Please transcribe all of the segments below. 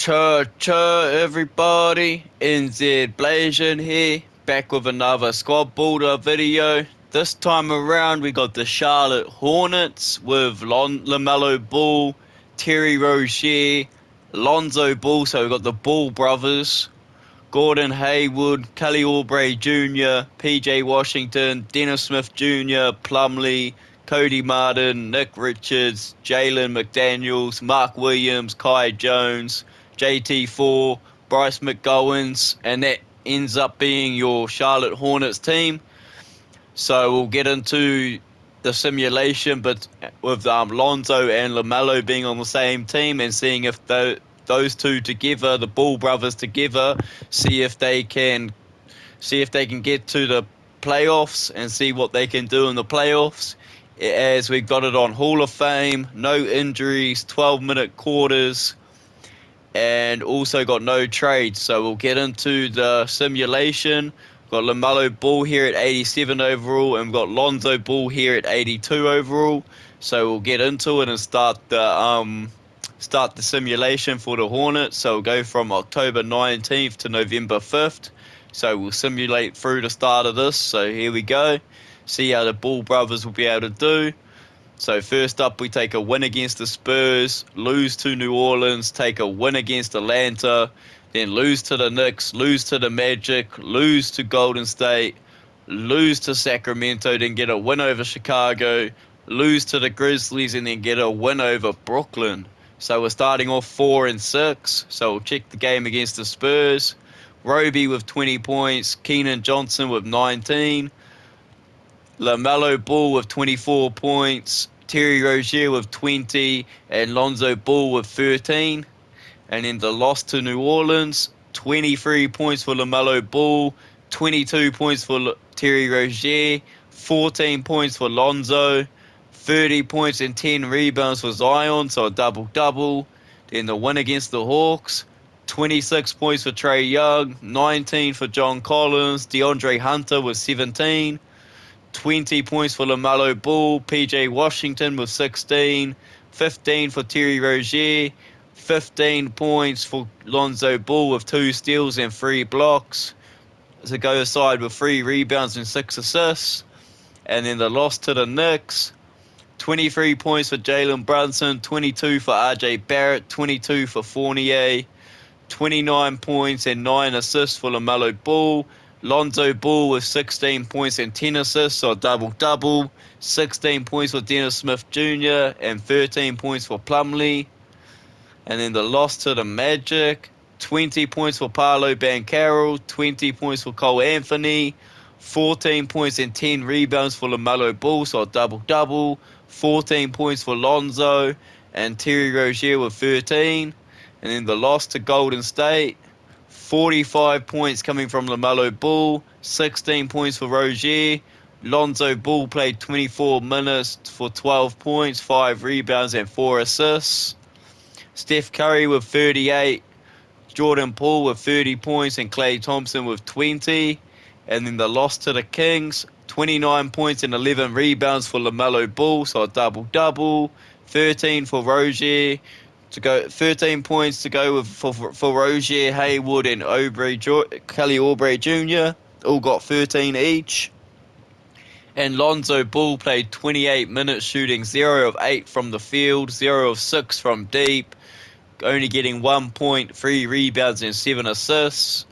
Everybody, NZ Blazing here, back with another squad builder video. This time around we got the Charlotte Hornets with Lamelo Ball, Terry Rozier, Lonzo Ball, so we got the Ball brothers, Gordon Hayward, Kelly Oubre Jr., PJ Washington, Dennis Smith Jr., Plumlee, Cody Martin, Nick Richards, Jalen McDaniels, Mark Williams, Kai Jones, JT4, Bryce McGowens, and that ends up being your Charlotte Hornets team. So we'll get into the simulation, but with Lonzo and Lamelo being on the same team and seeing if those two together, the Ball brothers together, see if they can get to the playoffs and see what they can do in the playoffs. As we got it on Hall of Fame, no injuries, 12-minute quarters, and also got no trades. So we'll get into the simulation. Got Lamelo Ball here at 87 overall, and we've got Lonzo Ball here at 82 overall. So we'll get into it and start the simulation for the Hornets. So we'll go from October 19th to November 5th. So we'll simulate through the start of this. So here we go. See how the Ball brothers will be able to do. So first up, we take a win against the Spurs, lose to New Orleans, take a win against Atlanta, then lose to the Knicks, lose to the Magic, lose to Golden State, lose to Sacramento, then get a win over Chicago, lose to the Grizzlies, and then get a win over Brooklyn. So we're starting off 4-6. So we'll check the game against the Spurs. Roby with 20 points, Keenan Johnson with 19, Lamelo Ball with 24 points, Terry Rozier with 20, and Lonzo Ball with 13. And in the loss to New Orleans, 23 points for Lamelo Ball, 22 points for Terry Rozier, 14 points for Lonzo, 30 points and 10 rebounds for Zion, so a double-double. Then the win against the Hawks, 26 points for Trae Young, 19 for John Collins, DeAndre Hunter with 17, 20 points for Lamelo Ball, PJ Washington with 16, 15 for Terry Rozier, 15 points for Lonzo Ball with 2 steals and 3 blocks to go aside with 3 rebounds and 6 assists. And then the loss to the Knicks, 23 points for Jalen Brunson, 22 for RJ Barrett, 22 for Fournier, 29 points and 9 assists for Lamelo Ball. Lonzo Ball with 16 points and 10 assists, so a double-double. 16 points for Dennis Smith Jr. and 13 points for Plumlee. And then the loss to the Magic, 20 points for Paolo Banchero, 20 points for Cole Anthony, 14 points and 10 rebounds for Lamelo Ball, so a double-double. 14 points for Lonzo and Terry Rozier with 13. And then the loss to Golden State, 45 points coming from Lamelo Ball, 16 points for Rozier. Lonzo Ball played 24 minutes for 12 points, 5 rebounds and 4 assists. Steph Curry with 38, Jordan Poole with 30 points, and Klay Thompson with 20. And then the loss to the Kings, 29 points and 11 rebounds for Lamelo Ball, so a double-double. 13 for Rozier. 13 points to go with for Rozier, Hayward, and Kelly Oubre Jr. All got 13 each. And Lonzo Ball played 28 minutes, shooting 0 of 8 from the field, 0 of 6 from deep, only getting 1 point, 3 rebounds, and 7 assists.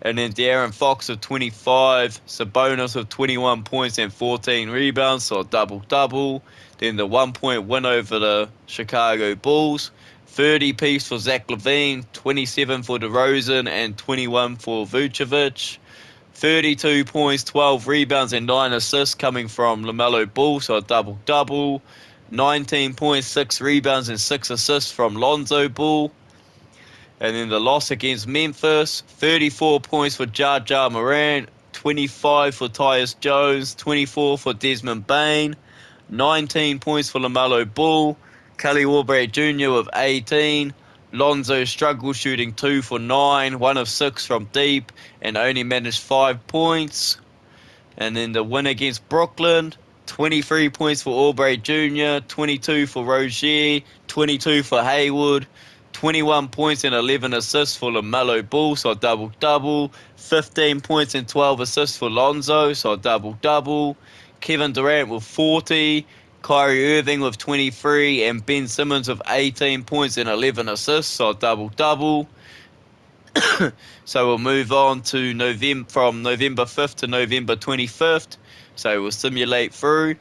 And then De'Aaron Fox with 25, Sabonis with 21 points and 14 rebounds, so a double-double. Then the 1-point win over the Chicago Bulls. 30 piece for Zach LaVine, 27 for DeRozan, and 21 for Vucevic. 32 points, 12 rebounds, and 9 assists coming from Lamelo Ball, so a double-double. 19 points, 6 rebounds, and 6 assists from Lonzo Ball. And then the loss against Memphis, 34 points for Ja Morant, 25 for Tyus Jones, 24 for Desmond Bane, 19 points for Lamelo Ball, Kelly Oubre Jr. with 18. Lonzo struggled, shooting 2 for 9, 1 of 6 from deep, and only managed 5 points. And then the win against Brooklyn, 23 points for Oubre Jr., 22 for Rozier, 22 for Hayward, 21 points and 11 assists for Lamelo Ball, so a double-double. 15 points and 12 assists for Lonzo, so a double-double. Kevin Durant with 40. Kyrie Irving with 23. And Ben Simmons with 18 points and 11 assists, so a double-double. So we'll move on to from November 5th to November 25th. So we'll simulate through.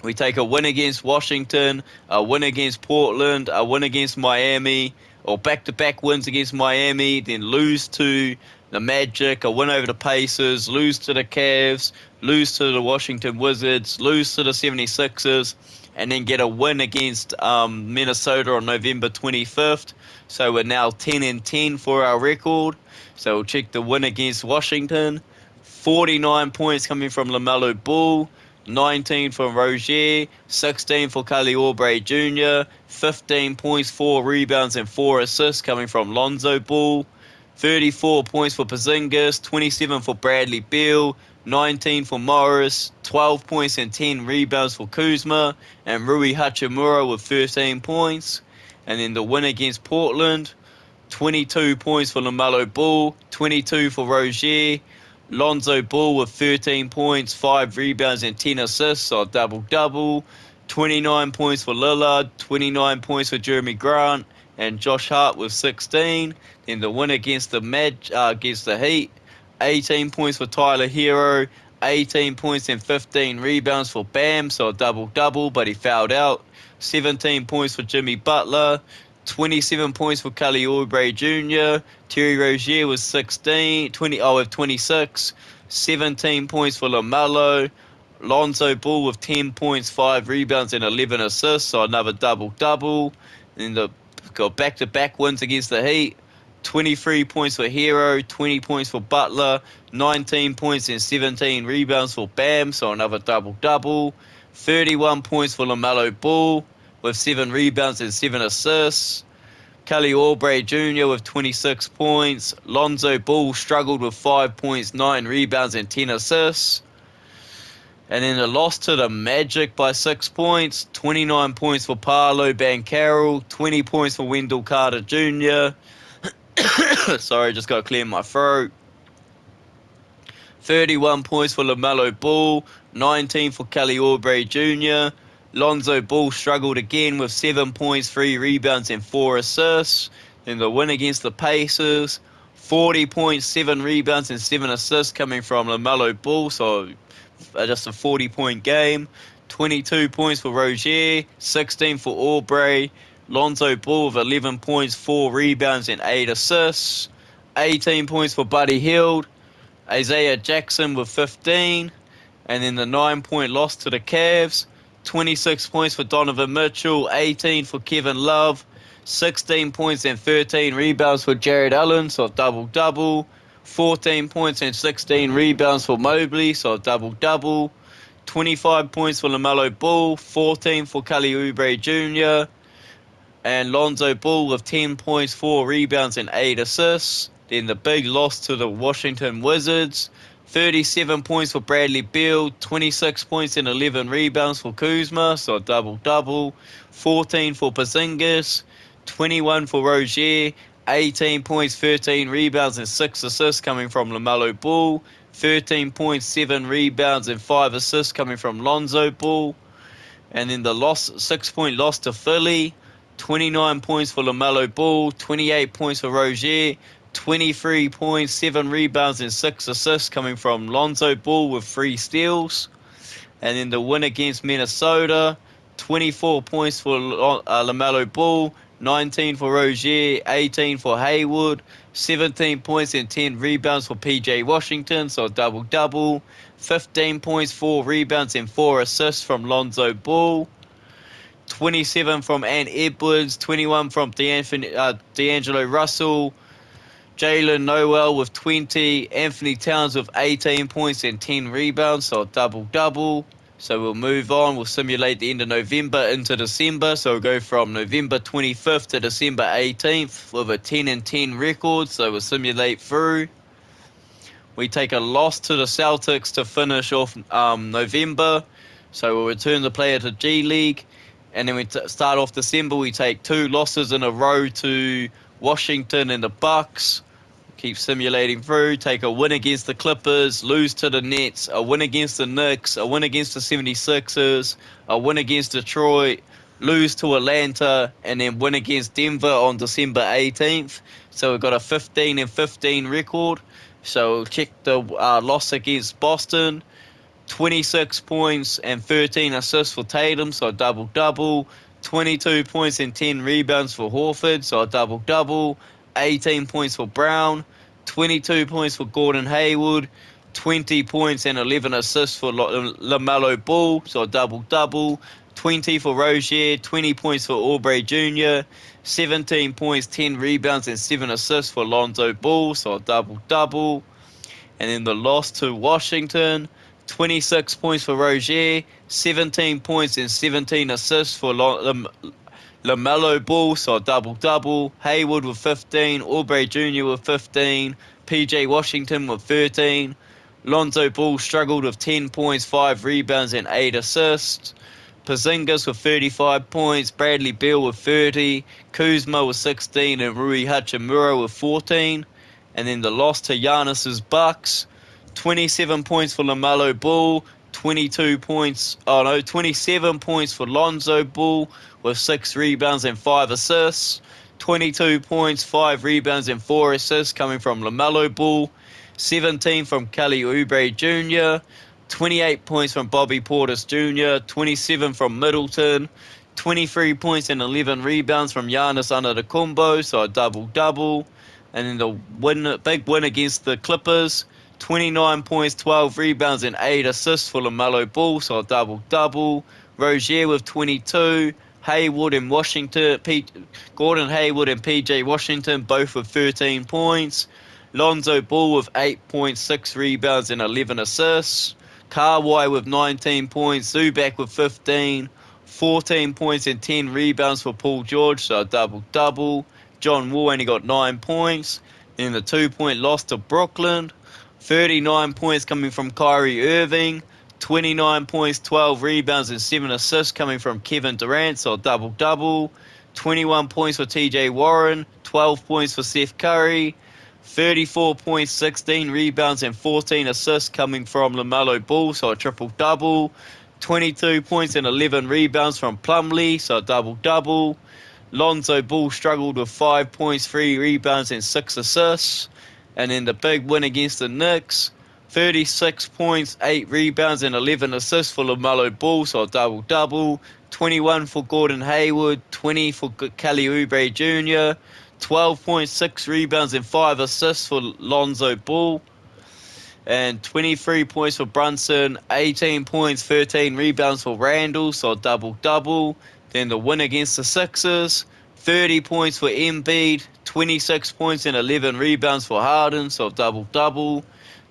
We take a win against Washington, a win against Portland, a win against Miami, or back-to-back wins against Miami, then lose to the Magic, a win over the Pacers, lose to the Cavs, lose to the Washington Wizards, lose to the 76ers, and then get a win against Minnesota on November 25th. So we're now 10-10 for our record. So we'll check the win against Washington. 49 points coming from Lamelo Ball. 19 for Rozier, 16 for Kelly Oubre Jr., 15 points, 4 rebounds, and 4 assists coming from Lonzo Ball, 34 points for Porzingis, 27 for Bradley Beal, 19 for Morris, 12 points and 10 rebounds for Kuzma, and Rui Hachimura with 13 points. And then the win against Portland, 22 points for Lamelo Ball, 22 for Rozier, Lonzo Ball with 13 points, 5 rebounds, and 10 assists, so a double-double. 29 points for Lillard, 29 points for Jeremy Grant, and Josh Hart with 16. Then the win against against the Heat, 18 points for Tyler Hero, 18 points and 15 rebounds for Bam, so a double-double, but he fouled out. 17 points for Jimmy Butler, 27 points for Kelly Oubre Jr. Terry Rozier was 26. 17 points for LaMelo. Lonzo Ball with 10 points, 5 rebounds, and 11 assists, so another double-double. Then got back-to-back wins against the Heat. 23 points for Hero, 20 points for Butler, 19 points and 17 rebounds for Bam, so another double-double. 31 points for LaMelo Ball with 7 rebounds and 7 assists. Kelly Oubre Jr. with 26 points. Lonzo Ball struggled with 5 points, 9 rebounds, and 10 assists. And then a loss to the Magic by 6 points. 29 points for Paolo Banchero. 20 points for Wendell Carter Jr. Sorry, just got to clear my throat. 31 points for LaMelo Ball. 19 for Kelly Oubre Jr. Lonzo Ball struggled again with 7 points, 3 rebounds, and 4 assists. Then the win against the Pacers, 40 points, 7 rebounds, and 7 assists coming from LaMelo Ball, so just a 40-point game. 22 points for Rozier, 16 for Oubre. Lonzo Ball with 11 points, 4 rebounds, and 8 assists. 18 points for Buddy Hield. Isaiah Jackson with 15. And then the 9-point loss to the Cavs. 26 points for Donovan Mitchell, 18 for Kevin Love, 16 points and 13 rebounds for Jared Allen, so a double-double. 14 points and 16 rebounds for Mobley, so a double-double. 25 points for LaMelo Ball, 14 for Kelly Oubre Jr., and Lonzo Ball with 10 points, 4 rebounds, and 8 assists. Then the big loss to the Washington Wizards, 37 points for Bradley Beal, 26 points and 11 rebounds for Kuzma, so a double-double. 14 for Porzingis, 21 for Rozier, 18 points, 13 rebounds, and 6 assists coming from LaMelo Ball. 13 points, 7 rebounds, and 5 assists coming from Lonzo Ball. And then the 6-point loss to Philly, 29 points for LaMelo Ball, 28 points for Rozier, 23 points, 7 rebounds, and 6 assists coming from Lonzo Ball with 3 steals. And then the win against Minnesota, 24 points for LaMelo Ball, 19 for Rozier, 18 for Hayward, 17 points and 10 rebounds for PJ Washington, so a double-double. 15 points, 4 rebounds, and 4 assists from Lonzo Ball. 27 from Ant Edwards, 21 from D'Angelo Russell, Jalen Noel with 20, Anthony Towns with 18 points and 10 rebounds, so a double-double. So we'll move on. We'll simulate the end of November into December. So we'll go from November 25th to December 18th with a 10-10 record. So we'll simulate through. We take a loss to the Celtics to finish off November. So we'll return the player to G League. And then we start off December, we take 2 losses in a row to Washington and the Bucks. Keep simulating through, take a win against the Clippers, lose to the Nets, a win against the Knicks, a win against the 76ers, a win against Detroit, lose to Atlanta, and then win against Denver on December 18th. So we've got a 15 and 15 record. So check the loss against Boston. 26 points and 13 assists for Tatum, so a double-double. 22 points and 10 rebounds for Horford, so a double-double. 18 points for Brown. 22 points for Gordon Hayward. 20 points and 11 assists for Lamelo Ball, so a double-double. 20 for Rozier. 20 points for Oubre Jr. 17 points, 10 rebounds, and 7 assists for Lonzo Ball, so a double-double. And then the loss to Washington, 26 points for Rozier, 17 points and 17 assists for Lamelo Ball, so a double-double. Hayward with 15, Oubre Jr. with 15, PJ Washington with 13. Lonzo Ball struggled with 10 points, 5 rebounds and 8 assists. Porzingis with 35 points, Bradley Beal with 30, Kuzma with 16, and Rui Hachimura with 14. And then the loss to Giannis's Bucks, 27 points for Lamelo Ball, 27 points for Lonzo Ball with 6 rebounds and 5 assists. 22 points, 5 rebounds and 4 assists coming from Lamelo Ball. 17 from Kelly Oubre Jr., 28 points from Bobby Portis Jr., 27 from Middleton, 23 points and 11 rebounds from Giannis Antetokounmpo, so a double-double. And then the big win against the Clippers, 29 points, 12 rebounds, and 8 assists for Lamelo Ball, so a double-double. Rozier with 22, Hayward and Gordon Hayward and PJ Washington both with 13 points. Lonzo Ball with 8.6 rebounds and 11 assists. Kawhi with 19 points, Zubac with 15, 14 points and 10 rebounds for Paul George, so a double-double. John Wall only got 9 points. Then the 2-point loss to Brooklyn. 39 points coming from Kyrie Irving. 29 points, 12 rebounds, and 7 assists coming from Kevin Durant, so a double-double. 21 points for TJ Warren. 12 points for Seth Curry. 34 points, 16 rebounds, and 14 assists coming from Lamelo Ball, so a triple-double. 22 points and 11 rebounds from Plumlee, so a double-double. Lonzo Ball struggled with 5 points, 3 rebounds, and 6 assists. And then the big win against the Knicks, 36 points, 8 rebounds, and 11 assists for Lamelo Ball, so a double-double. 21 for Gordon Hayward, 20 for Kelly Oubre Jr., 12 points, 6 rebounds, and 5 assists for Lonzo Ball. And 23 points for Brunson, 18 points, 13 rebounds for Randall, so a double-double. Then the win against the Sixers, 30 points for Embiid, 26 points and 11 rebounds for Harden, so a double-double.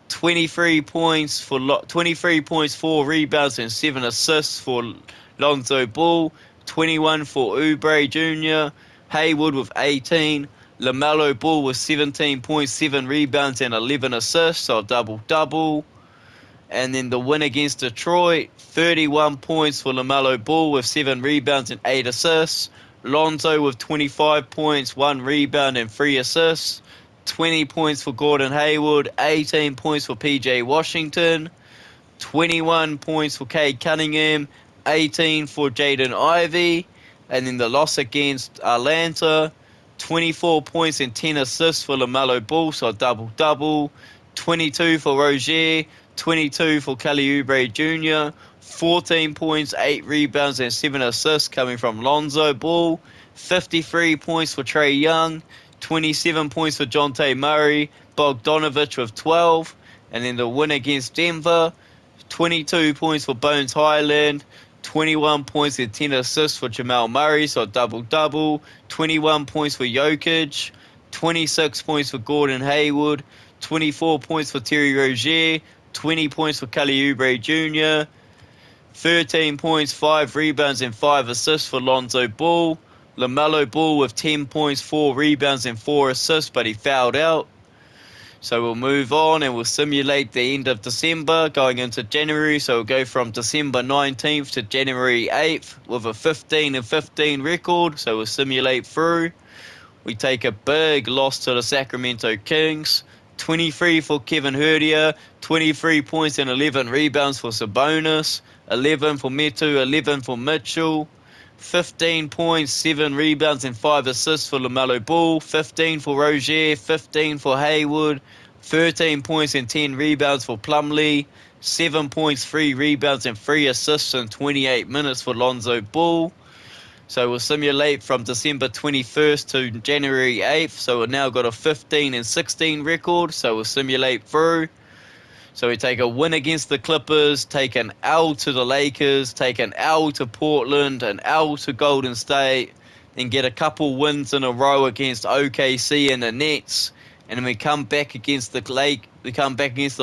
23 points, 4 rebounds, and 7 assists for Lonzo Ball. 21 for Oubre Jr., Hayward with 18, Lamelo Ball with 17 points, 7 rebounds, and 11 assists, so a double-double. And then the win against Detroit, 31 points for Lamelo Ball with 7 rebounds and 8 assists. Lonzo with 25 points, 1 rebound, and 3 assists. 20 points for Gordon Hayward, 18 points for PJ Washington, 21 points for Cade Cunningham, 18 for Jaden Ivey. And then the loss against Atlanta, 24 points and 10 assists for Lamelo Ball, so a double-double. 22 for Rozier, 22 for Kelly Oubre Jr., 14 points, 8 rebounds, and 7 assists coming from Lonzo Ball. 53 points for Trae Young, 27 points for Jonte Murray, Bogdanovich with 12. And then the win against Denver, 22 points for Bones Highland, 21 points and 10 assists for Jamal Murray, so a double-double. 21 points for Jokic, 26 points for Gordon Hayward, 24 points for Terry Rozier, 20 points for Kelly Oubre Jr., 13 points, 5 rebounds, and 5 assists for Lonzo Ball. Lamelo Ball with 10 points, 4 rebounds, and 4 assists, but he fouled out. So we'll move on and we'll simulate the end of December going into January. So we'll go from December 19th to January 8th with a 15-15 record. So we'll simulate through. We take a big loss to the Sacramento Kings. 23 for Kevin Herdier, 23 points and 11 rebounds for Sabonis, 11 for Metu, 11 for Mitchell, 15 points, 7 rebounds and 5 assists for Lamelo Ball, 15 for Rozier, 15 for Hayward, 13 points and 10 rebounds for Plumlee, 7 points, 3 rebounds and 3 assists in 28 minutes for Lonzo Ball. So we'll simulate from December 21st to January 8th. So we've now got a 15-16 record. So we'll simulate through. So we take a win against the Clippers, take an L to the Lakers, take an L to Portland, an L to Golden State, then get a couple wins in a row against OKC and the Nets, and then we come back against the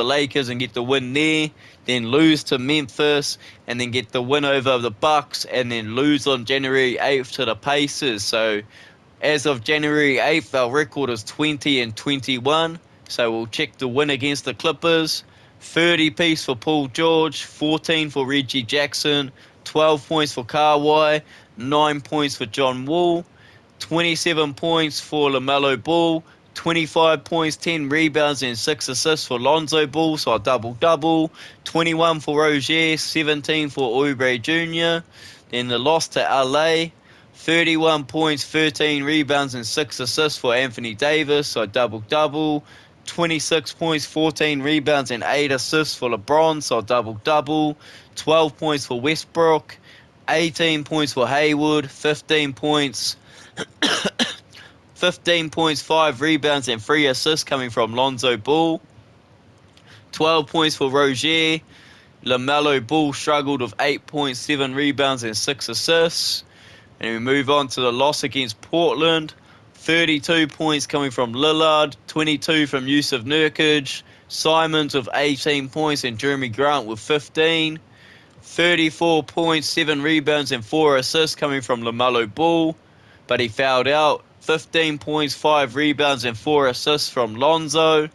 Lakers and get the win there, then lose to Memphis, and then get the win over the Bucks, and then lose on January 8th to the Pacers. So as of January 8th, our record is 20-21. So we'll check the win against the Clippers. 30 piece for Paul George, 14 for Reggie Jackson, 12 points for Kawhi, 9 points for John Wall, 27 points for Lamelo Ball, 25 points, 10 rebounds and 6 assists for Lonzo Ball, so a double-double, 21 for Rozier, 17 for Oubre Jr., then the loss to LA, 31 points, 13 rebounds and 6 assists for Anthony Davis, so a double-double, 26 points, 14 rebounds and 8 assists for LeBron, so a double-double, 12 points for Westbrook, 18 points for Hayward, 15 points, 5 rebounds and 3 assists coming from Lonzo Ball, 12 points for Rozier. Lamelo Ball struggled with 8.7 rebounds and 6 assists. And we move on to the loss against Portland. 32 points coming from Lillard, 22 from Yusuf Nurkic, Simons with 18 points and Jeremy Grant with 15. 34 points, 7 rebounds and 4 assists coming from Lamelo Ball, but he fouled out. 15 points, 5 rebounds and 4 assists from Lonzo.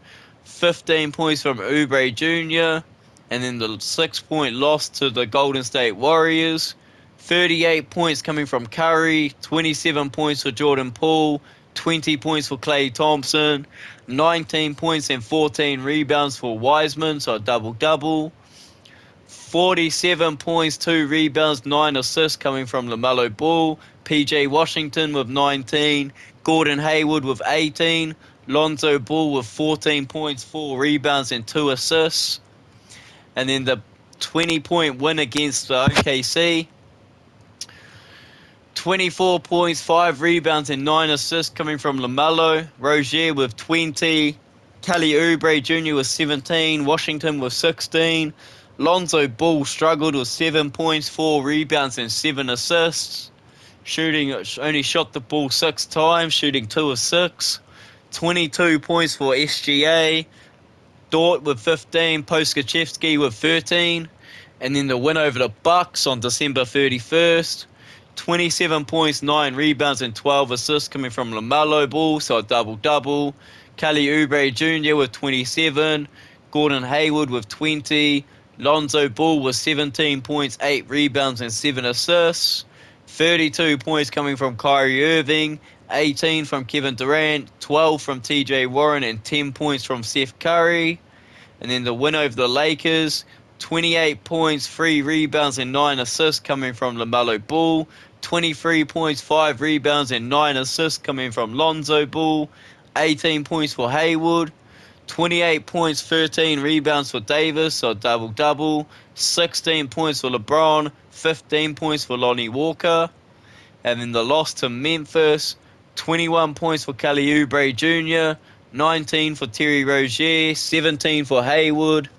15 points from Oubre Jr. And then the 6-point loss to the Golden State Warriors. 38 points coming from Curry, 27 points for Jordan Poole, 20 points for Klay Thompson, 19 points and 14 rebounds for Wiseman, so a double-double. 47 points, 2 rebounds, 9 assists coming from Lamelo Ball, PJ Washington with 19, Gordon Hayward with 18, Lonzo Ball with 14 points, 4 rebounds and 2 assists. And then the 20-point win against OKC. 24 points, 5 rebounds and 9 assists coming from Lamelo. Rozier with 20. Kelly Oubre Jr. with 17. Washington with 16. Lonzo Ball struggled with 7 points, 4 rebounds and 7 assists. Only shot the ball 6 times, shooting 2 of 6. 22 points for SGA. Dort with 15. Poskachevsky with 13. And then the win over the Bucks on December 31st. 27 points, 9 rebounds and 12 assists coming from Lamelo Ball, so a double-double. Kelly Oubre Jr. with 27. Gordon Hayward with 20. Lonzo Ball with 17 points, 8 rebounds and 7 assists. 32 points coming from Kyrie Irving. 18 from Kevin Durant. 12 from TJ Warren and 10 points from Steph Curry. And then the win over the Lakers. 28 points, 3 rebounds and 9 assists coming from Lamelo Ball. 23 points, 5 rebounds and 9 assists coming from Lonzo Ball. 18 points for Hayward. 28 points, 13 rebounds for Davis, so double-double. 16 points for LeBron. 15 points for Lonnie Walker. And then the loss to Memphis. 21 points for Kelly Oubre Jr. 19 for Terry Rozier. 17 for Hayward.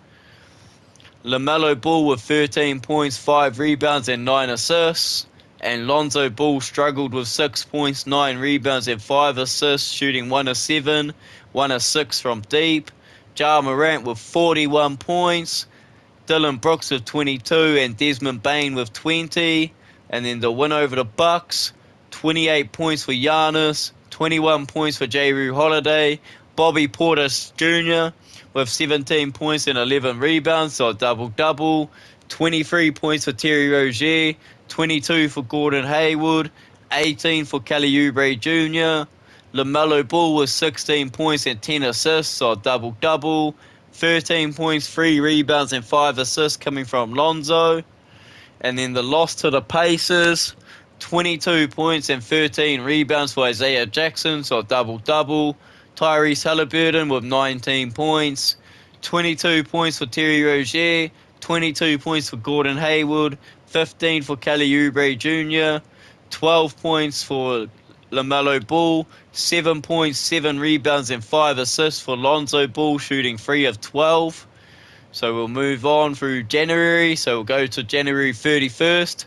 Lamelo Ball with 13 points, 5 rebounds and 9 assists. And Lonzo Ball struggled with 6 points, 9 rebounds and 5 assists, shooting 1 of 7, 1 of 6 from deep. Ja Morant with 41 points. Dylan Brooks with 22 and Desmond Bane with 20. And then the win over the Bucks, 28 points for Giannis, 21 points for Jrue Holiday, Bobby Portis Jr. with 17 points and 11 rebounds, so a double-double. 23 points for Terry Rozier, 22 for Gordon Hayward, 18 for Kelly Oubre Jr. Lamelo Ball with 16 points and 10 assists, so a double-double. 13 points, 3 rebounds and 5 assists coming from Lonzo. And then the loss to the Pacers, 22 points and 13 rebounds for Isaiah Jackson, so a double-double. Tyrese Halliburton with 19 points, 22 points for Terry Rozier, 22 points for Gordon Hayward, 15 for Kelly Oubre Jr., 12 points for Lamelo Ball, 7 points, 7 rebounds and 5 assists for Lonzo Ball, shooting 3 of 12. So we'll move on through January. So we'll go to January 31st.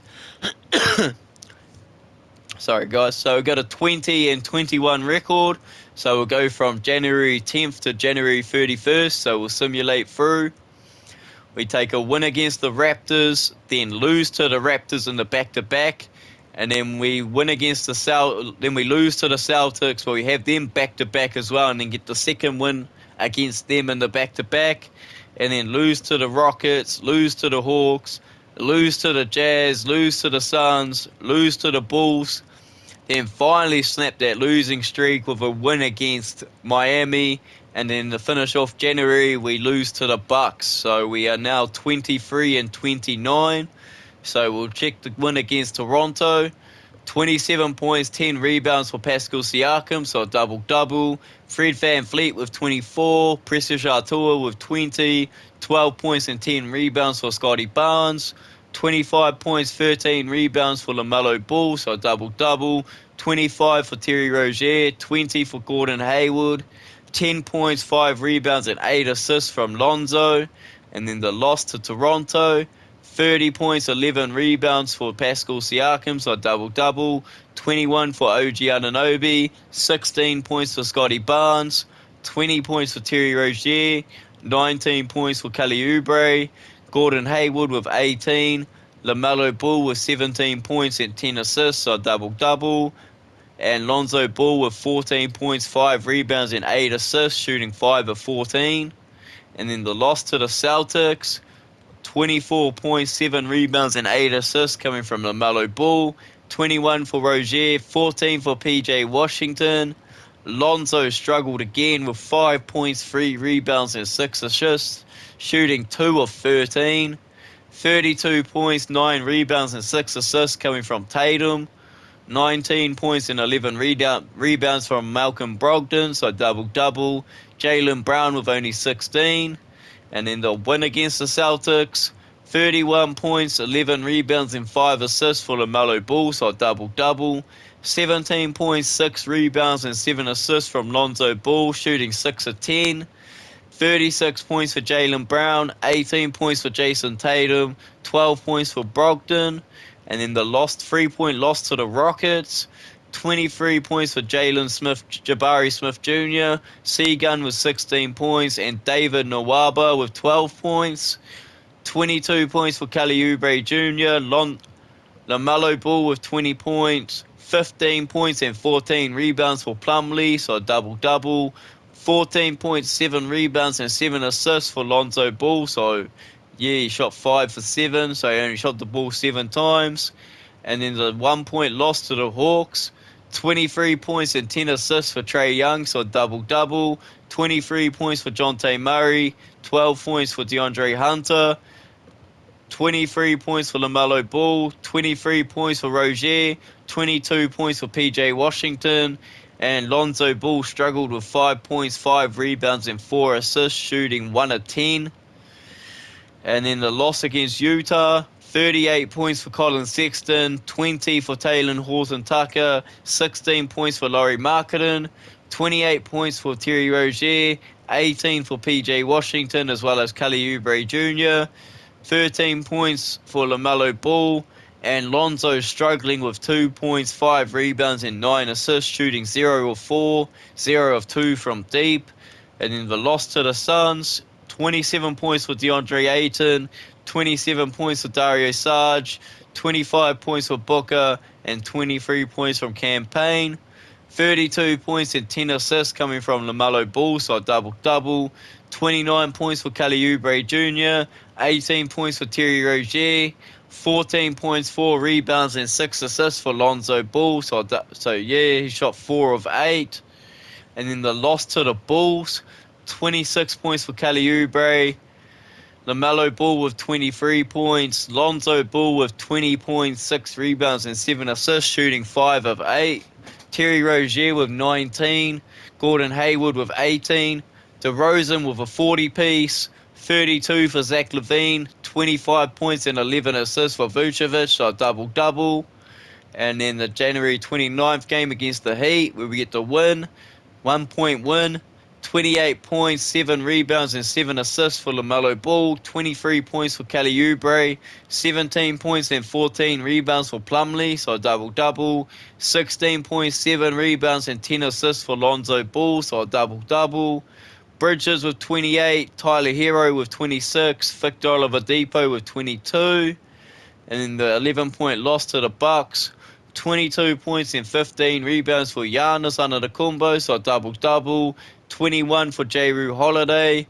Sorry, guys. So we've got a 20 and 21 record. So we'll go from January 10th to January 31st. So we'll simulate through. We take a win against the Raptors, then lose to the Raptors in the back-to-back. And then we win against then we lose to the Celtics, but we have them back-to-back as well, and then get the second win against them in the back-to-back. And then lose to the Rockets, lose to the Hawks, lose to the Jazz, lose to the Suns, lose to the Bulls, then finally snap that losing streak with a win against Miami, and then to finish off January, we lose to the Bucks. So we are now 23 and 29. So we'll check the win against Toronto. 27 points, 10 rebounds for Pascal Siakam, so a double-double. Fred VanVleet with 24, Precious Achiuwa with 20, 12 points and 10 rebounds for Scotty Barnes. 25 points, 13 rebounds for Lamelo Ball, so a double-double. 25 for Terry Rozier, 20 for Gordon Hayward. 10 points, 5 rebounds and 8 assists from Lonzo. And then the loss to Toronto. 30 points, 11 rebounds for Pascal Siakam, so a double-double. 21 for OG Anunoby, 16 points for Scotty Barnes, 20 points for Terry Rozier, 19 points for Kelly Oubre, Gordon Hayward with 18, Lamelo Ball with 17 points and 10 assists, so a double-double. And Lonzo Ball with 14 points, 5 rebounds and 8 assists, shooting 5 of 14. And then the loss to the Celtics, 24 points, 7 rebounds and 8 assists coming from Lamelo Ball. 21 for Rozier, 14 for PJ Washington. Lonzo struggled again with 5 points, 3 rebounds and 6 assists, shooting 2 of 13. 32 points, 9 rebounds and 6 assists coming from Tatum. 19 points and 11 rebounds from Malcolm Brogdon, so double-double. Jaylen Brown with only 16. And then the win against the Celtics, 31 points, 11 rebounds and 5 assists for Lamelo Ball, so a double-double. 17 points, 6 rebounds and 7 assists from Lonzo Ball, shooting 6 of 10. 36 points for Jaylen Brown, 18 points for Jason Tatum, 12 points for Brogdon. And then the 3-point loss to the Rockets, 23 points for Jabari Smith Jr., Seagun with 16 points, and David Nwaba with 12 points. 22 points for Kelly Oubre Jr., Lamelo Ball with 20 points, 15 points and 14 rebounds for Plumlee, so a double-double. 14 points, 7 rebounds and 7 assists for Lonzo Ball, so yeah, he shot 5 for 7, so he only shot the ball 7 times. And then the 1-point loss to the Hawks, 23 points and 10 assists for Trae Young, so a double-double. 23 points for Jonte Murray, 12 points for DeAndre Hunter, 23 points for Lamelo Ball, 23 points for Rozier, 22 points for PJ Washington, and Lonzo Ball struggled with 5 points, 5 rebounds and 4 assists, shooting 1 of 10. And then the loss against Utah, 38 points for Colin Sexton, 20 for Talen Horton-Tucker, 16 points for Lauri Markkanen, 28 points for Terry Rozier, 18 for PJ Washington as well as Kelly Oubre Jr., 13 points for Lamelo Ball, and Lonzo struggling with 2 points, 5 rebounds and 9 assists, shooting 0 of 4, 0 of 2 from deep. And then the loss to the Suns, 27 points for DeAndre Ayton, 27 points for Dario Saric, 25 points for Booker, and 23 points from Cam Payne. 32 points and 10 assists coming from Lamelo Ball, so a double-double. 29 points for Kelly Oubre Jr., 18 points for Terry Rozier, 14 points, 4 rebounds, and 6 assists for Lonzo Ball. So yeah, he shot 4 of 8. And then the loss to the Bulls, 26 points for Kelly Oubre, Lamelo Ball with 23 points, Lonzo Ball with 20 points, 6 rebounds, and 7 assists, shooting 5 of 8. Terry Rozier with 19, Gordon Hayward with 18, DeRozan with a 40-piece, 32 for Zach LaVine, 25 points and 11 assists for Vucevic, so a double-double. And then the January 29th game against the Heat, where we get the win, 1-point win, 28 points, 7 rebounds, and 7 assists for Lamelo Ball, 23 points for Kelly Oubre, 17 points and 14 rebounds for Plumlee, so a double-double, 16 points, 7 rebounds, and 10 assists for Lonzo Ball, so a double-double. Bridges with 28, Tyler Hero with 26, Victor Oladipo with 22, and then the 11-point loss to the Bucks. 22 points and 15 rebounds for Giannis Antetokounmpo, so a double-double. 21 for Jrue Holiday.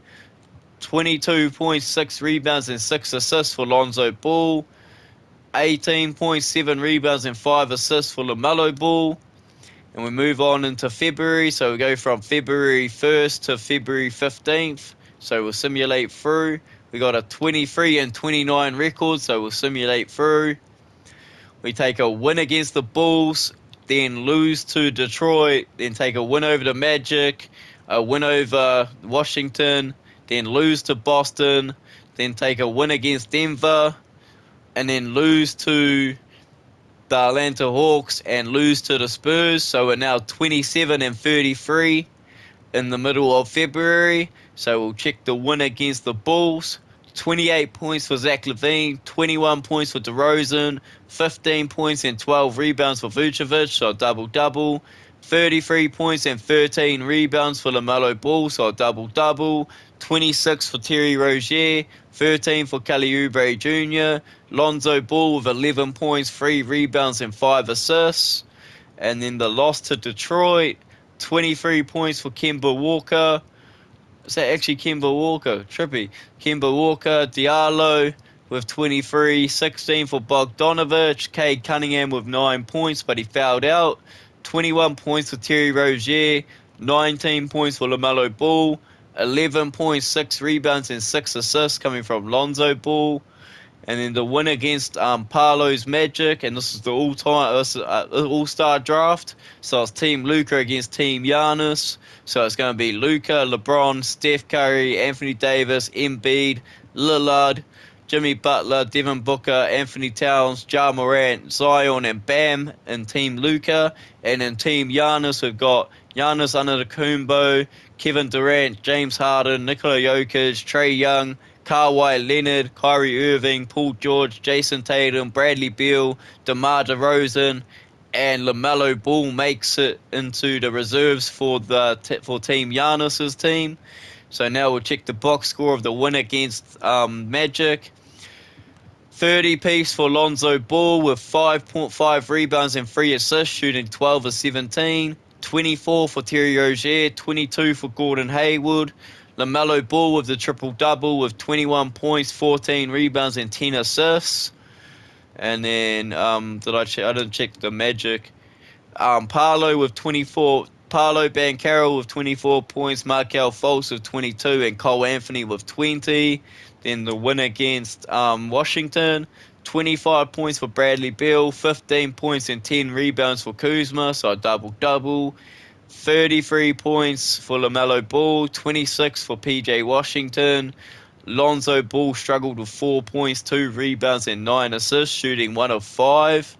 22 points, 6 rebounds, and 6 assists for Lonzo Ball. 18 points, 7 rebounds, and 5 assists for LaMelo Ball. And we move on into February, so we go from February 1st to February 15th. So we'll simulate through. We got a 23 and 29 record, so we'll simulate through. We take a win against the Bulls, then lose to Detroit, then take a win over the Magic, a win over Washington, then lose to Boston, then take a win against Denver, and then lose to the Atlanta Hawks and lose to the Spurs. So we're now 27 and 33 in the middle of February. So we'll check the win against the Bulls. 28 points for Zach LaVine, 21 points for DeRozan, 15 points and 12 rebounds for Vucevic, so a double-double. 33 points and 13 rebounds for LaMelo Ball, so a double-double. 26 for Terry Rozier, 13 for Kelly Oubre Jr., Lonzo Ball with 11 points, 3 rebounds and 5 assists. And then the loss to Detroit, 23 points for Kemba Walker. Is that actually Kemba Walker? Trippy. Kemba Walker, Diallo with 23, 16 for Bogdanovich, Cade Cunningham with 9 points, but he fouled out. 21 points for Terry Rozier, 19 points for LaMelo Ball, 11 points, 6 rebounds, and 6 assists coming from Lonzo Ball. And then the win against Paolo's Magic, and this is the all-star draft. So it's Team Luka against Team Giannis. So it's going to be Luka, LeBron, Steph Curry, Anthony Davis, Embiid, Lillard, Jimmy Butler, Devin Booker, Anthony Towns, Ja Morant, Zion, and Bam in Team Luka. And in Team Giannis, we've got Giannis Antetokounmpo, Kevin Durant, James Harden, Nikola Jokic, Trae Young, Kawhi Leonard, Kyrie Irving, Paul George, Jason Tatum, Bradley Beal, DeMar DeRozan, and LaMelo Ball makes it into the reserves for Team Giannis's team. So now we'll check the box score of the win against Magic. 30-piece for Lonzo Ball with 5.5 rebounds and 3 assists, shooting 12 of 17. 24 for Terry Rozier, 22 for Gordon Hayward. LaMelo Ball with the triple-double with 21 points, 14 rebounds, and 10 assists. And then, I didn't check the Magic. Paolo with 24. Paolo Banchero with 24 points, Markelle Fultz with 22, and Cole Anthony with 20. Then the win against Washington, 25 points for Bradley Beal, 15 points and 10 rebounds for Kuzma, so a double-double. 33 points for LaMelo Ball, 26 for PJ Washington. Lonzo Ball struggled with 4 points, 2 rebounds, and 9 assists, shooting 1 of 5.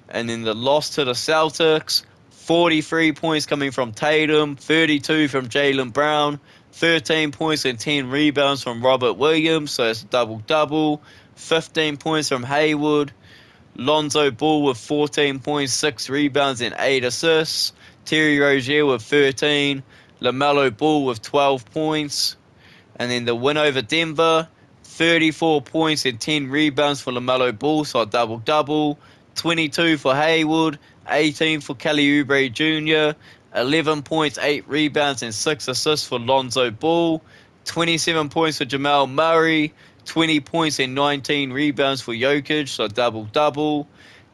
And then the loss to the Celtics, 43 points coming from Tatum, 32 from Jaylen Brown, 13 points and 10 rebounds from Robert Williams, so it's a double-double. 15 points from Hayward. Lonzo Ball with 14 points, 6 rebounds, and 8 assists. Terry Rozier with 13. LaMelo Ball with 12 points. And then the win over Denver, 34 points and 10 rebounds for LaMelo Ball, so a double-double. 22 for Hayward, 18 for Kelly Oubre Jr., 11 points, 8 rebounds, and 6 assists for Lonzo Ball, 27 points for Jamal Murray, 20 points and 19 rebounds for Jokic, so double-double.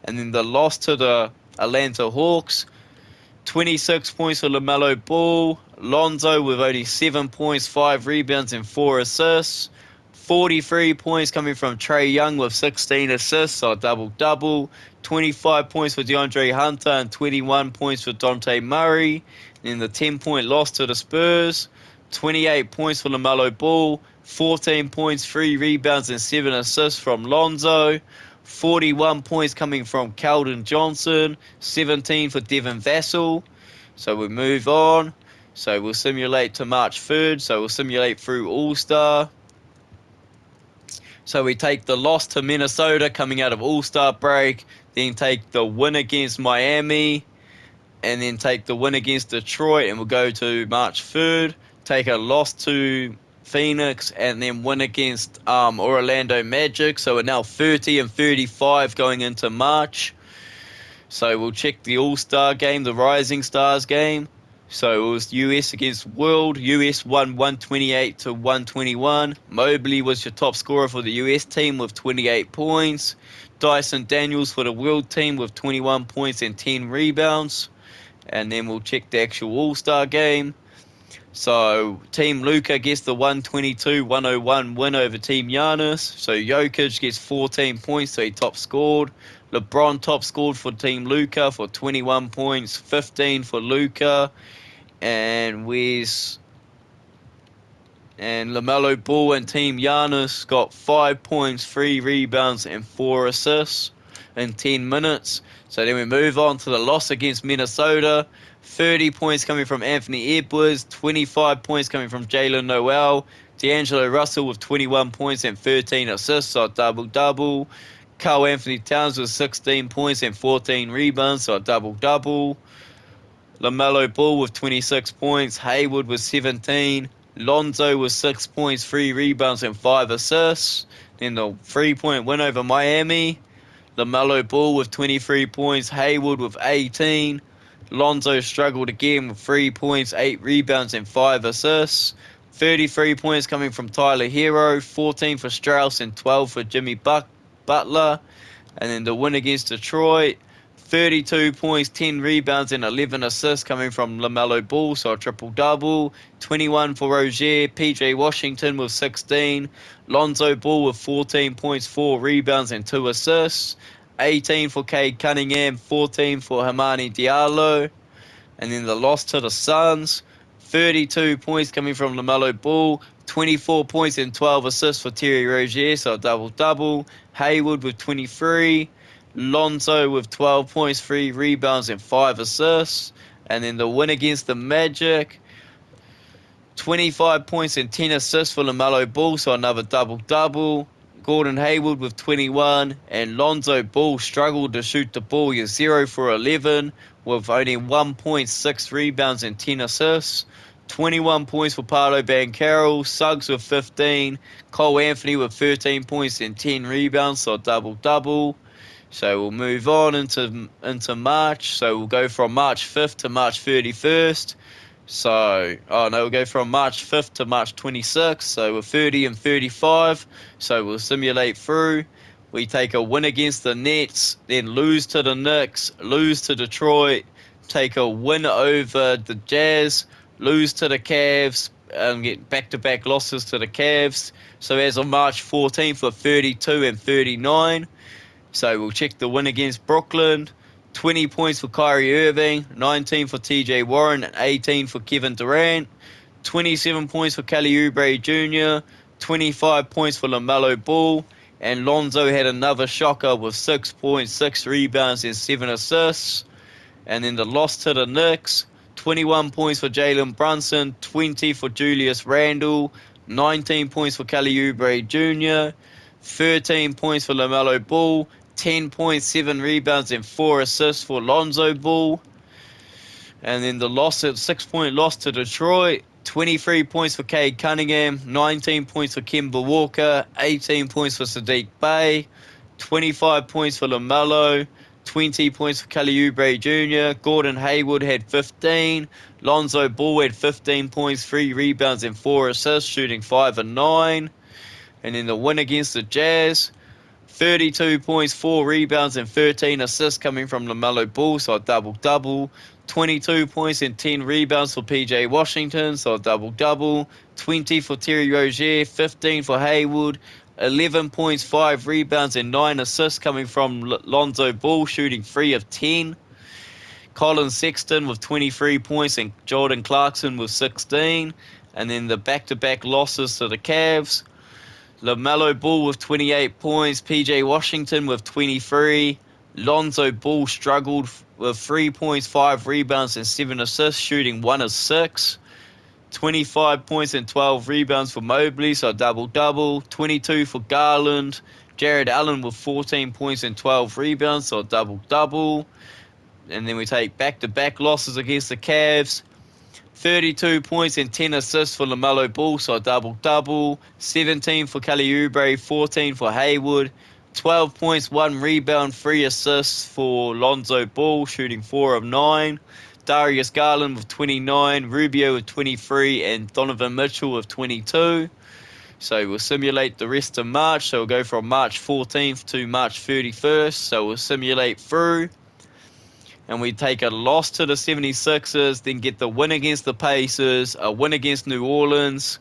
And then the loss to the Atlanta Hawks, 26 points for Lamelo Ball, Lonzo with only 7 points, 5 rebounds, and 4 assists. 43 points coming from Trae Young with 16 assists, so double-double. 25 points for DeAndre Hunter and 21 points for Dante Murray. In the 10-point loss to the Spurs, 28 points for Lamelo Ball, 14 points, 3 rebounds, and 7 assists from Lonzo. 41 points coming from Keldon Johnson, 17 for Devin Vassell. So we move on. So we'll simulate to March 3rd. So we'll simulate through All-Star. So we take the loss to Minnesota coming out of All-Star break, then take the win against Miami, and then take the win against Detroit, and we'll go to March 3rd, take a loss to Phoenix, and then win against Orlando Magic. So we're now 30 and 35 going into March. So we'll check the All-Star game, the Rising Stars game. So it was US against World. US won 128 to 121. Mobley was your top scorer for the US team with 28 points. Dyson Daniels for the World team with 21 points and 10 rebounds. And then we'll check the actual All-Star game. So Team Luka gets the 122-101 win over Team Giannis. So Jokic gets 14 points, so he top scored. LeBron top scored for Team Luka for 21 points, 15 for Luka. And Lamelo Ball and Team Giannis got 5 points, 3 rebounds, and 4 assists in 10 minutes. So then we move on to the loss against Minnesota. 30 points coming from Anthony Edwards, 25 points coming from Jalen Noel, D'Angelo Russell with 21 points and 13 assists, so double-double. Karl Anthony Towns with 16 points and 14 rebounds, so double-double. Lamelo Ball with 26 points, Hayward with 17, Lonzo with 6 points, 3 rebounds, and 5 assists. Then the 3-point win over Miami. Lamelo Ball with 23 points, Hayward with 18. Lonzo struggled again with 3 points, 8 rebounds, and 5 assists. 33 points coming from Tyler Hero, 14 for Strauss, and 12 for Jimmy Butler. And then the win against Detroit, 32 points, 10 rebounds, and 11 assists coming from Lamelo Ball, so a triple-double. 21 for Rozier, PJ Washington with 16. Lonzo Ball with 14 points, 4 rebounds, and 2 assists. 18 for Cade Cunningham, 14 for Hamani Diallo. And then the loss to the Suns, 32 points coming from Lamelo Ball, 24 points and 12 assists for Terry Rozier, so a double-double. Hayward with 23. Lonzo with 12 points, 3 rebounds, and 5 assists. And then the win against the Magic, 25 points and 10 assists for Lamelo Ball, so another double-double. Gordon Hayward with 21, and Lonzo Ball struggled to shoot the ball. He 0 for 11 with only 1.6 rebounds and 10 assists. 21 points for Paolo Banchero, Suggs with 15, Cole Anthony with 13 points and 10 rebounds, so double-double. So we'll move on into March. So we'll go from March 5th to March 31st. We'll go from March 5th to March 26th. So we're 30 and 35. So we'll simulate through. We take a win against the Nets, then lose to the Knicks, lose to Detroit, take a win over the Jazz, lose to the Cavs, and get back-to-back losses to the Cavs. So as of March 14th, we're 32 and 39. So we'll check the win against Brooklyn. 20 points for Kyrie Irving, 19 for TJ Warren, and 18 for Kevin Durant. 27 points for Kelly Oubre Jr., 25 points for Lamelo Ball, and Lonzo had another shocker with 6 points, 6 rebounds, and 7 assists. And then the loss to the Knicks, 21 points for Jalen Brunson, 20 for Julius Randle, 19 points for Kelly Oubre Jr., 13 points for Lamelo Ball, 10 points, 7 rebounds, and 4 assists for Lonzo Ball. And then the 6-point loss to Detroit, 23 points for Cade Cunningham, 19 points for Kemba Walker, 18 points for Sadiq Bey, 25 points for Lamelo, 20 points for Kelly Oubre Jr. Gordon Hayward had 15. Lonzo Ball had 15 points, 3 rebounds, and 4 assists, shooting 5 and 9. And in the win against the Jazz, 32 points, 4 rebounds, and 13 assists coming from Lamelo Ball, so a double-double. 22 points and 10 rebounds for PJ Washington, so a double-double. 20 for Terry Rozier, 15 for Hayward. 11 points, 5 rebounds, and 9 assists coming from Lonzo Ball, shooting 3 of 10. Colin Sexton with 23 points and Jordan Clarkson with 16. And then the back-to-back losses to the Cavs. Lamelo Ball with 28 points, PJ Washington with 23. Lonzo Ball struggled with 3 points, 5 rebounds, and 7 assists, shooting 1 of 6. 25 points and 12 rebounds for Mobley, so a double-double. 22 for Garland. Jared Allen with 14 points and 12 rebounds, so a double-double. And then we take back-to-back losses against the Cavs. 32 points and 10 assists for Lamelo Ball, so a double-double. 17 for Kelly Oubre, 14 for Hayward. 12 points, 1 rebound, 3 assists for Lonzo Ball, shooting 4 of 9. Darius Garland with 29, Rubio with 23, and Donovan Mitchell with 22. So we'll simulate the rest of March. So we'll go from March 14th to March 31st. So we'll simulate through. And we take a loss to the 76ers, then get the win against the Pacers, a win against New Orleans,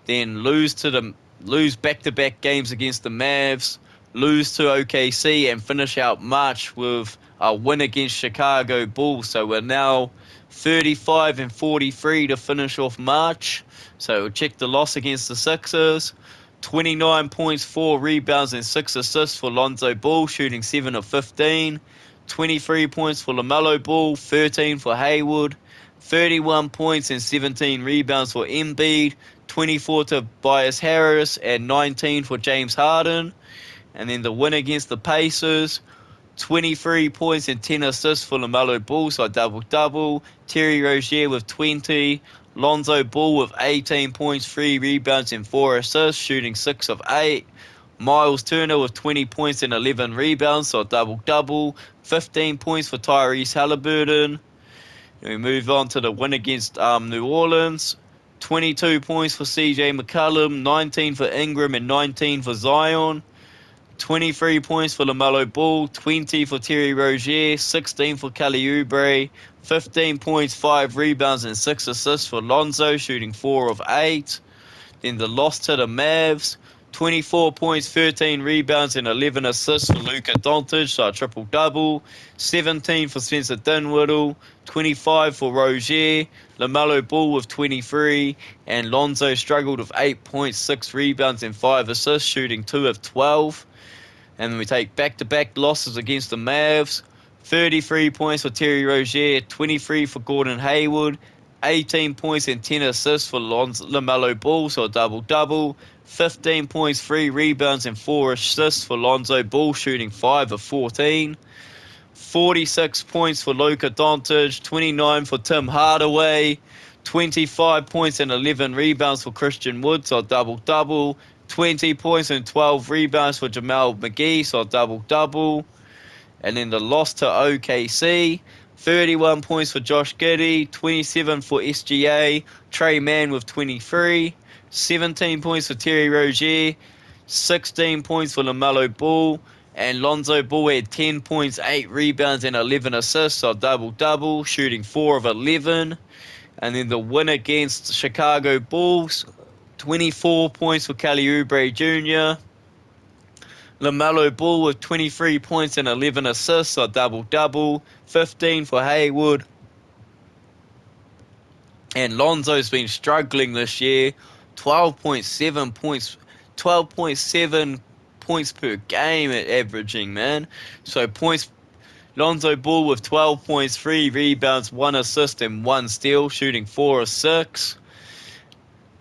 then lose back-to-back games against the Mavs, lose to OKC, and finish out March with a win against Chicago Bulls. So we're now 35 and 43 to finish off March. So we'll check the loss against the Sixers. 29 points, 4 rebounds, and 6 assists for Lonzo Ball, shooting 7 of 15. 23 points for Lamelo Ball, 13 for Hayward. 31 points and 17 rebounds for Embiid. 24 to Tobias Harris, and 19 for James Harden. And then the win against the Pacers, 23 points and 10 assists for Lamelo Ball, so a double-double. Terry Rozier with 20. Lonzo Ball with 18 points, 3 rebounds, and 4 assists, shooting 6 of 8. Miles Turner with 20 points and 11 rebounds, so a double-double. 15 points for Tyrese Halliburton. And we move on to the win against New Orleans. 22 points for CJ McCollum, 19 for Ingram, and 19 for Zion. 23 points for Lamelo Ball, 20 for Terry Rozier, 16 for Kelly Oubre, 15 points, 5 rebounds, and 6 assists for Lonzo, shooting 4 of 8. Then the loss to the Mavs, 24 points, 13 rebounds, and 11 assists for Luka Doncic, so a triple-double. 17 for Spencer Dinwiddie, 25 for Rozier, Lamelo Ball with 23, and Lonzo struggled with 8 points, 6 rebounds, and 5 assists, shooting 2 of 12. And then we take back-to-back losses against the Mavs. 33 points for Terry Rozier, 23 for Gordon Hayward, 18 points and 10 assists for Lamelo Ball, so a double-double. 15 points, 3 rebounds, and 4 assists for Lonzo Ball, shooting 5 of 14. 46 points for Luka Doncic, 29 for Tim Hardaway, 25 points and 11 rebounds for Christian Wood, so a double-double. 20 points and 12 rebounds for Jamal McGee, so a double-double. And then the loss to OKC, 31 points for Josh Giddey, 27 for SGA, Trey Mann with 23, 17 points for Terry Rozier, 16 points for Lamelo Ball, and Lonzo Ball had 10 points, 8 rebounds, and 11 assists, so a double-double, shooting 4 of 11. And then the win against Chicago Bulls, 24 points for Kelly Oubre Jr., Lamelo Ball with 23 points and 11 assists, a double-double, 15 for Hayward. And Lonzo's been struggling this year, 12.7 points per game at averaging, man. So Lonzo Ball with 12 points, 3 rebounds, 1 assist, and 1 steal, shooting 4 of 6.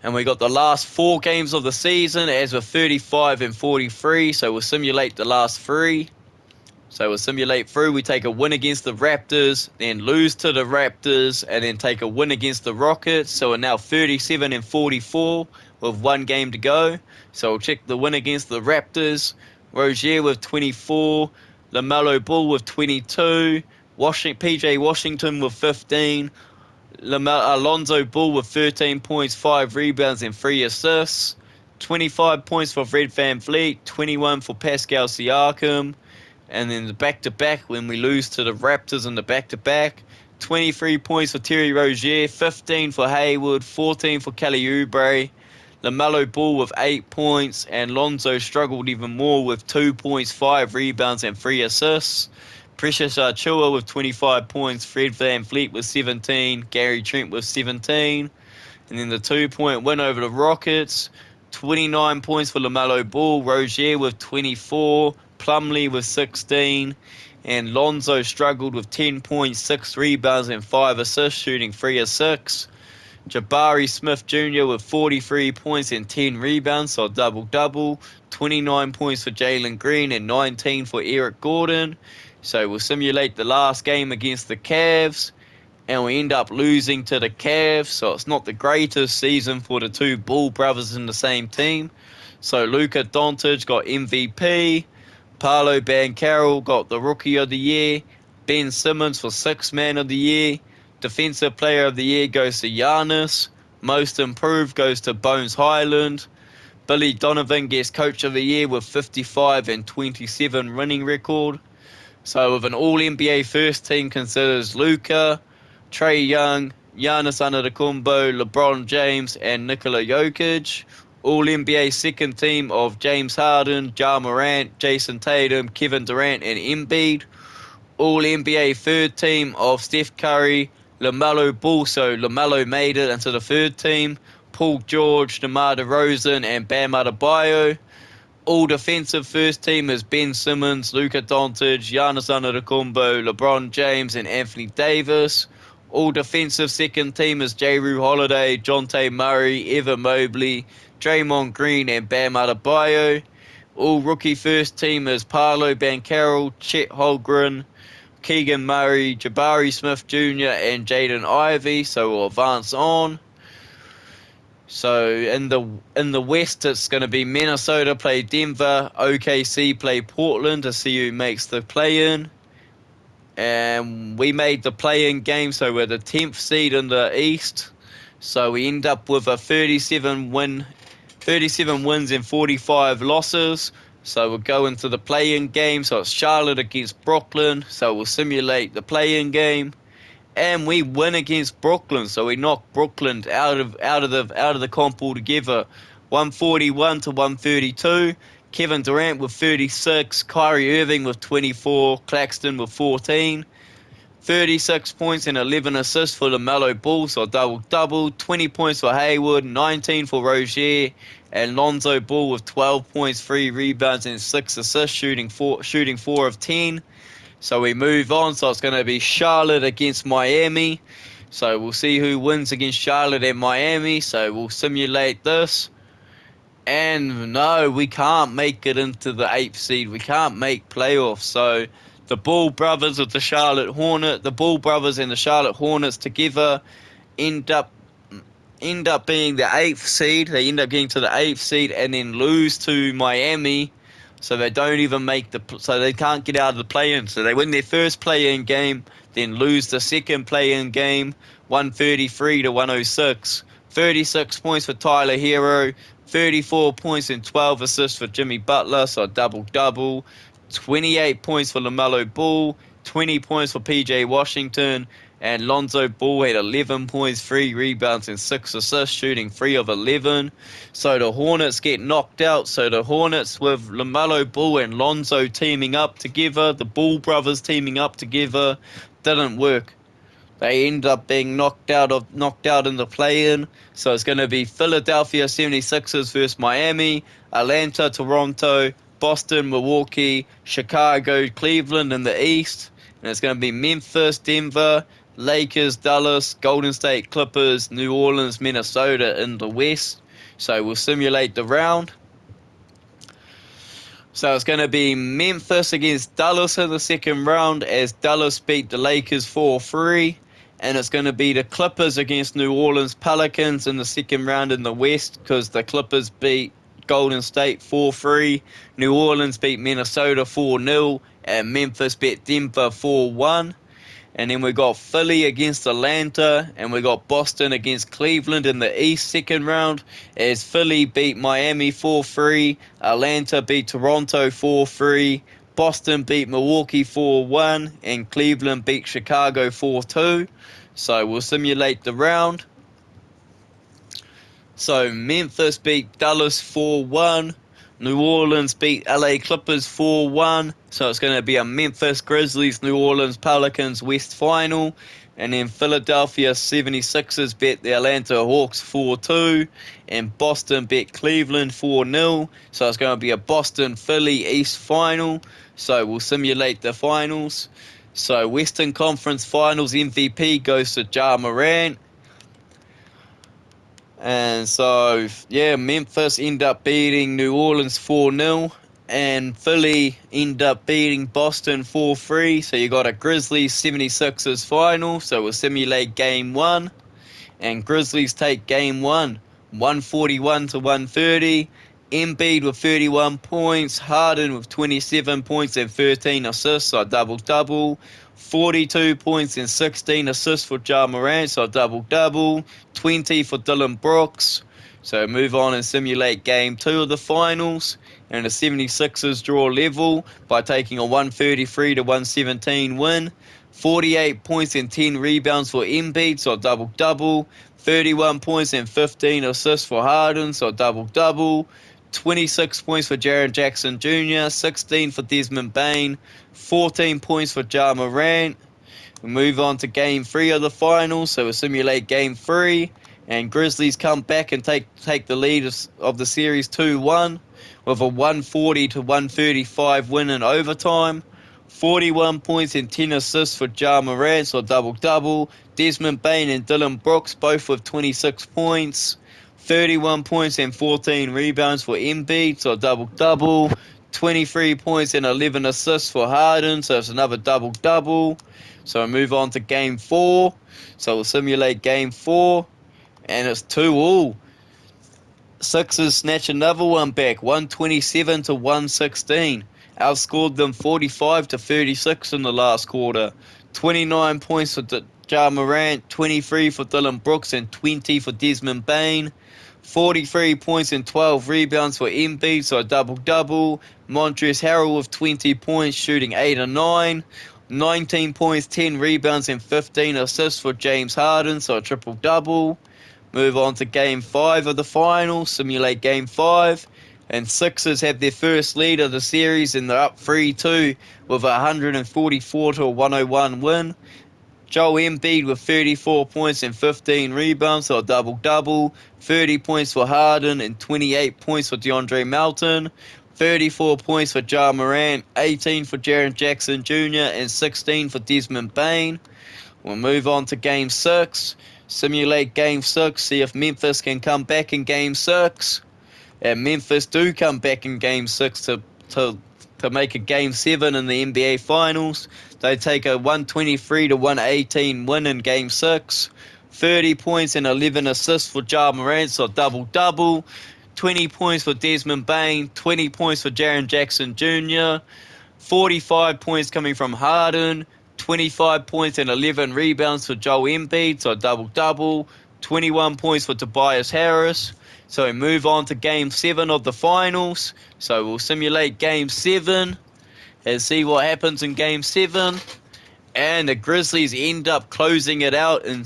And we got the last 4 games of the season as we're 35 and 43. So we'll simulate the last 3. So we'll simulate through. We take a win against the Raptors, then lose to the Raptors, and then take a win against the Rockets. So we're now 37 and 44 with 1 game to go. So we'll check the win against the Raptors. Rozier with 24. Lamelo Ball with 22. PJ Washington with 15. Lonzo Ball with 13 points, 5 rebounds, and 3 assists. 25 points for Fred VanVleet, 21 for Pascal Siakam. And then the back-to-back, when we lose to the Raptors in the back-to-back, 23 points for Terry Rozier, 15 for Hayward, 14 for Kelly Oubre. LaMelo Ball with 8 points, and Lonzo struggled even more with 2 points, 5 rebounds, and 3 assists. Precious Achiuwa with 25 points, Fred VanVleet with 17, Gary Trent with 17. And then the 2-point win over the Rockets, 29 points for LaMelo Ball, Rozier with 24, Plumlee with 16, and Lonzo struggled with 10 points, 6 rebounds, and 5 assists, shooting 3 of 6. Jabari Smith Jr. with 43 points and 10 rebounds, so a double-double. 29 points for Jalen Green and 19 for Eric Gordon. So we'll simulate the last game against the Cavs, and we end up losing to the Cavs, so it's not the greatest season for the two Bull brothers in the same team. So Luka Doncic got MVP, Paolo Banchero got the Rookie of the Year, Ben Simmons for Sixth Man of the Year, Defensive Player of the Year goes to Giannis, Most Improved goes to Bones Highland, Billy Donovan gets Coach of the Year with 55 and 27 winning record. So with an All-NBA first team considers Luka, Trae Young, Giannis Antetokounmpo, LeBron James, and Nikola Jokic. All-NBA second team of James Harden, Ja Morant, Jason Tatum, Kevin Durant, and Embiid. All-NBA third team of Steph Curry, LaMelo Ball, so LaMelo made it into the third team, Paul George, DeMar DeRozan, and Bam Adebayo. All defensive first team is Ben Simmons, Luka Doncic, Giannis Antetokounmpo, LeBron James, and Anthony Davis. All defensive second team is Jrue Holiday, Jonte Murray, Evan Mobley, Draymond Green, and Bam Adebayo. All rookie first team is Paolo Banchero, Chet Holmgren, Keegan Murray, Jabari Smith Jr., and Jaden Ivey. So we'll advance on. So in the West, it's going to be Minnesota play Denver, OKC play Portland to see who makes the play-in. And we made the play-in game, so we're the 10th seed in the East. So we end up with a 37 wins and 45 losses. So we'll go into the play-in game. So it's Charlotte against Brooklyn. So we'll simulate the play-in game. And we win against Brooklyn, so we knock Brooklyn out of the comp altogether, 141 to 132. Kevin Durant with 36, Kyrie Irving with 24, Claxton with 14, 36 points and 11 assists for LaMelo Ball, so double-double, 20 points for Hayward, 19 for Rozier, and Lonzo Ball with 12 points, 3 rebounds, and 6 assists, shooting 4 of 10. So we move on. So it's going to be Charlotte against Miami. So we'll see who wins against Charlotte and Miami. So we'll simulate this. And no, we can't make it into the 8th seed. We can't make playoffs. So the Bull brothers and the Charlotte Hornets together end up being the 8th seed. They end up getting to the 8th seed and then lose to Miami. So they don't even so they can't get out of the play-in. So they win their first play-in game, then lose the second play-in game, 133 to 106. 36 points for Tyler Hero, 34 points and 12 assists for Jimmy Butler, so a double-double. 28 points for LaMelo Ball, 20 points for PJ Washington, and Lonzo Ball had 11 points, 3 rebounds, and 6 assists, shooting 3 of 11. So the Hornets get knocked out. So the Hornets with LaMelo Ball and Lonzo teaming up together, the Ball brothers teaming up together, didn't work. They end up being knocked out in the play-in. So it's going to be Philadelphia 76ers versus Miami, Atlanta, Toronto, Boston, Milwaukee, Chicago, Cleveland in the East. And it's going to be Memphis, Denver, Lakers, Dallas, Golden State Clippers, New Orleans, Minnesota in the West. So we'll simulate the round. So it's going to be Memphis against Dallas in the second round as Dallas beat the Lakers 4-3. And it's going to be the Clippers against New Orleans Pelicans in the second round in the West because the Clippers beat Golden State 4-3. New Orleans beat Minnesota 4-0. And Memphis beat Denver 4-1. And then we got Philly against Atlanta, and we got Boston against Cleveland in the East second round, as Philly beat Miami 4-3, Atlanta beat Toronto 4-3, Boston beat Milwaukee 4-1, and Cleveland beat Chicago 4-2. So we'll simulate the round. So Memphis beat Dallas 4-1. New Orleans beat LA Clippers 4-1. So it's going to be a Memphis Grizzlies, New Orleans Pelicans West Final. And then Philadelphia 76ers beat the Atlanta Hawks 4-2. And Boston beat Cleveland 4-0. So it's going to be a Boston-Philly East Final. So we'll simulate the finals. So Western Conference Finals MVP goes to Ja Morant. And so, yeah, Memphis end up beating New Orleans 4-0. And Philly end up beating Boston 4-3. So you got a Grizzlies 76ers final. So we'll simulate game one. And Grizzlies take game one, 141-130. Embiid with 31 points, Harden with 27 points and 13 assists, so a double-double. 42 points and 16 assists for Ja Morant, so a double-double. 20 for Dillon Brooks. So move on and simulate game two of the finals. And the 76ers draw level by taking a 133-117 win. 48 points and 10 rebounds for Embiid, so a double-double. 31 points and 15 assists for Harden, so a double-double. 26 points for Jaren Jackson Jr., 16 for Desmond Bane, 14 points for Ja Morant. We move on to game three of the finals, so we simulate game three. And Grizzlies come back and take the lead of the series 2-1 with a 140-135 win in overtime. 41 points and 10 assists for Ja Morant, so double-double. Desmond Bane and Dillon Brooks both with 26 points. 31 points and 14 rebounds for Embiid, so double-double. 23 points and 11 assists for Harden, so it's another double-double. So we move on to game four. So we'll simulate game four, and it's 2-2. Sixers snatch another one back, 127-116. Outscored them 45-36 in the last quarter. 29 points for Ja Morant, 23 for Dillon Brooks, and 20 for Desmond Bane. 43 points and 12 rebounds for Embiid, so a double-double. Montrezl Harrell with 20 points, shooting 8 and 9. 19 points, 10 rebounds, and 15 assists for James Harden, so a triple-double. Move on to game five of the final, simulate game five. And Sixers have their first lead of the series, and they're up 3-2 with a 144-101 win. Joel Embiid with 34 points and 15 rebounds, so a double-double. 30 points for Harden and 28 points for DeAndre Melton. 34 points for Ja Morant, 18 for Jaren Jackson Jr., and 16 for Desmond Bane. We'll move on to game six. Simulate game six, see if Memphis can come back in game six. And Memphis do come back in game six to make a game seven in the NBA Finals. They take a 123-118 win in game six. 30 points and 11 assists for Ja Morant, so double-double. 20 points for Desmond Bane, 20 points for Jaren Jackson Jr., 45 points coming from Harden, 25 points and 11 rebounds for Joel Embiid, so a double-double. 21 points for Tobias Harris. So we move on to game seven of the finals. So we'll simulate game seven and see what happens in game seven. And the Grizzlies end up closing it out in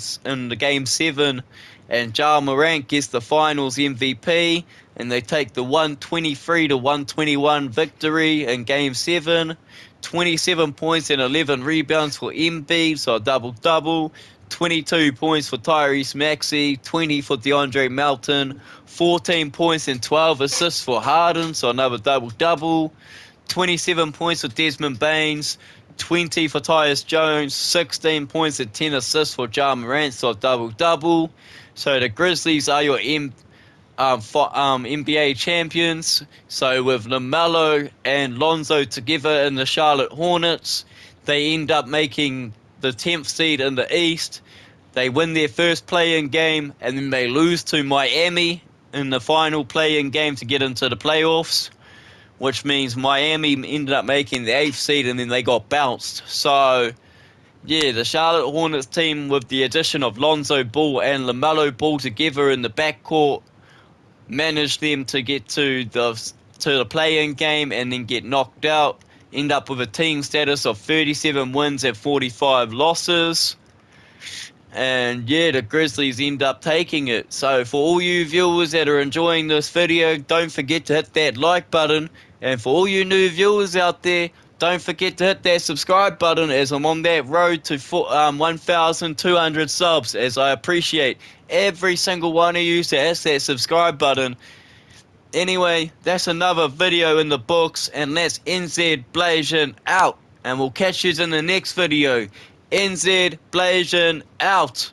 the game seven. And Ja Morant gets the finals MVP. And they take the 123-121 victory in game seven. 27 points and 11 rebounds for Embiid, so a double-double. 22 points for Tyrese Maxey, 20 for DeAndre Melton, 14 points and 12 assists for Harden, so another double-double. 27 points for Desmond Baines, 20 for Tyus Jones, 16 points and 10 assists for Ja Morant, so a double-double. So the Grizzlies are your NBA champions. So with Lamelo and Lonzo together in the Charlotte Hornets, they end up making the 10th seed in the East. They win their first play-in game, and then they lose to Miami in the final play-in game to get into the playoffs, which means Miami ended up making the 8th seed and then they got bounced. So, yeah, the Charlotte Hornets team with the addition of Lonzo Ball and Lamelo Ball together in the backcourt managed them to get to the play-in game and then get knocked out. End up with a team status of 37 wins and 45 losses. And yeah, the Grizzlies end up taking it. So for all you viewers that are enjoying this video, don't forget to hit that like button. And for all you new viewers out there, don't forget to hit that subscribe button, as I'm on that road to 1,200 subs, as I appreciate every single one of you that hits that subscribe button. Anyway, that's another video in the books, and that's NZ Blazing out. And we'll catch you in the next video. NZ Blazing out.